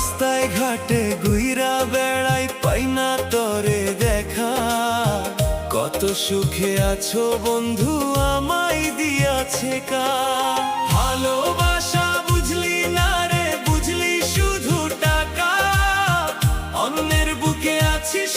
রাস্তায় ঘাটে ঘুইরা বেড়াই, পাই না তরে দেখা। কত সুখে আছো বন্ধু, আমায় দিয়াছে কা। ভালোবাসা বুঝলি না রে, বুঝলি শুধু টাকা। অন্যের বুকে আছিস